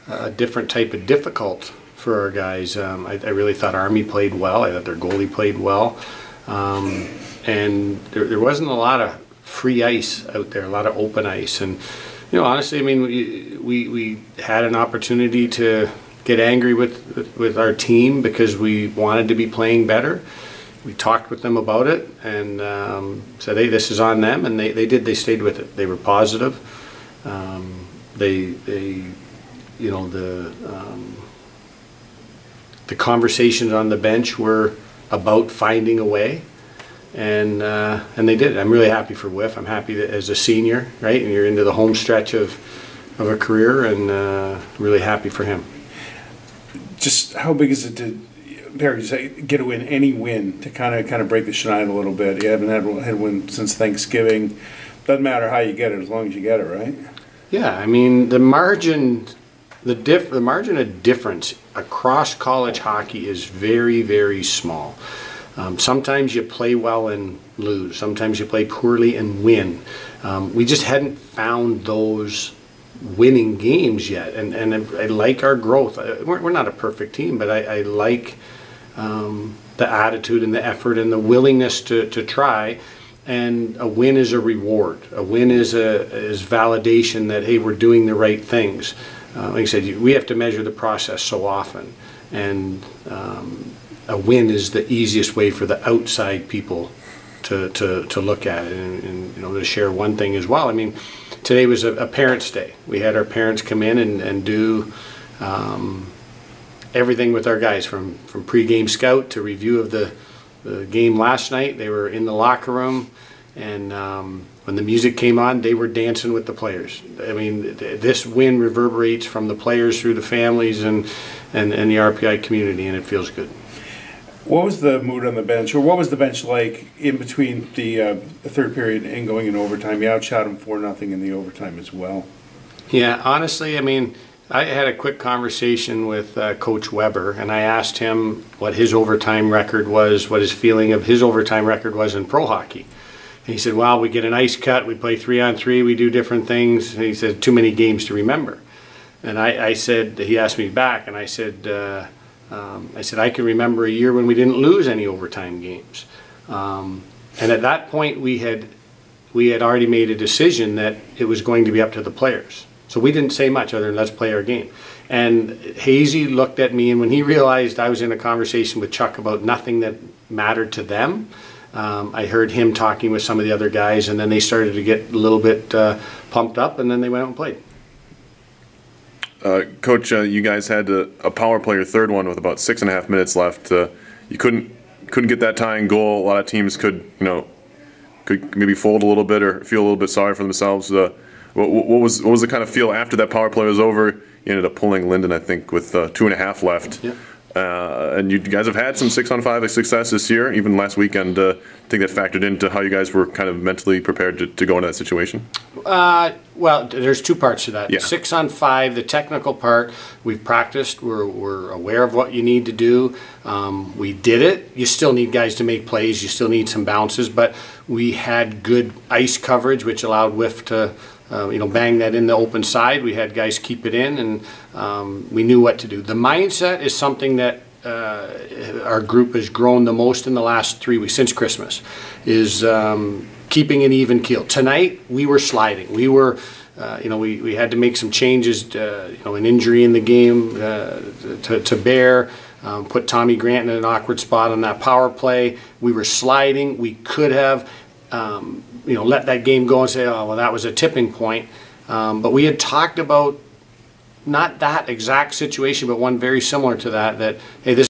a different type of difficult for our guys. I really thought Army played well. I thought their goalie played well. And there wasn't a lot of free ice out there, a lot of open ice. And, you know, honestly, I mean, we had an opportunity to get angry with our team because we wanted to be playing better. We talked with them about it and said, hey, this is on them, and they did. They stayed with it. They were positive. You know, the conversations on the bench were about finding a way, and they did. I'm really happy for Whiff. I'm happy that as a senior, right, and you're into the home stretch of a career, and really happy for him. Just how big is it to, Perry, get a win, any win, to kind of break the schneid a little bit? You haven't had a win since Thanksgiving. Doesn't matter how you get it, as long as you get it, right? Yeah, I mean, the margin of difference across college hockey is very, very small. Sometimes you play well and lose. Sometimes you play poorly and win. We just hadn't found those winning games yet, and I like our growth. We're not a perfect team, but I like the attitude and the effort and the willingness to try. And a win is a reward. A win is validation that, hey, we're doing the right things. Like I said, we have to measure the process so often, and a win is the easiest way for the outside people to look at it. And you know, to share one thing as well. I mean, today was a Parents' Day. We had our parents come in and do everything with our guys, from pre-game scout to review of the game last night. They were in the locker room, and when the music came on, they were dancing with the players. I mean, this win reverberates from the players through the families and the RPI community, and it feels good. What was the mood on the bench, or what was the bench like in between the third period and going in overtime? You outshot them 4-0 in the overtime as well. Yeah, honestly, I mean, I had a quick conversation with Coach Weber, and I asked him what his overtime record was, what his feeling of his overtime record was in pro hockey. And he said, well, we get an ice cut, we play 3-on-3, we do different things. And he said, too many games to remember. And I said, he asked me back, and I said, I can remember a year when we didn't lose any overtime games. And at that point, we had already made a decision that it was going to be up to the players. So we didn't say much other than let's play our game. And Hazy looked at me, and when he realized I was in a conversation with Chuck about nothing that mattered to them, I heard him talking with some of the other guys, and then they started to get a little bit pumped up, and then they went out and played. Coach, you guys had a power play, your third one, with about 6.5 minutes left. You couldn't get that tying goal. A lot of teams could maybe fold a little bit or feel a little bit sorry for themselves. What was the kind of feel after that power play was over? You ended up pulling Linden, I think, with 2.5 left. Yeah. And you guys have had some 6-on-5 success this year, even last weekend. I think that factored into how you guys were kind of mentally prepared to go into that situation? Well, there's two parts to that. Yeah. 6-on-5, the technical part, we've practiced. We're aware of what you need to do. We did it. You still need guys to make plays. You still need some bounces. But we had good ice coverage, which allowed Whiff to bang that in the open side. We had guys keep it in, and we knew what to do. The mindset is something that our group has grown the most in the last 3 weeks, since Christmas, is keeping an even keel. Tonight, we were sliding. We were, we had to make some changes, an injury in the game to bear, put Tommy Grant in an awkward spot on that power play. We were sliding. We could have let that game go and say, oh, well, that was a tipping point. But we had talked about not that exact situation, but one very similar to that, hey, this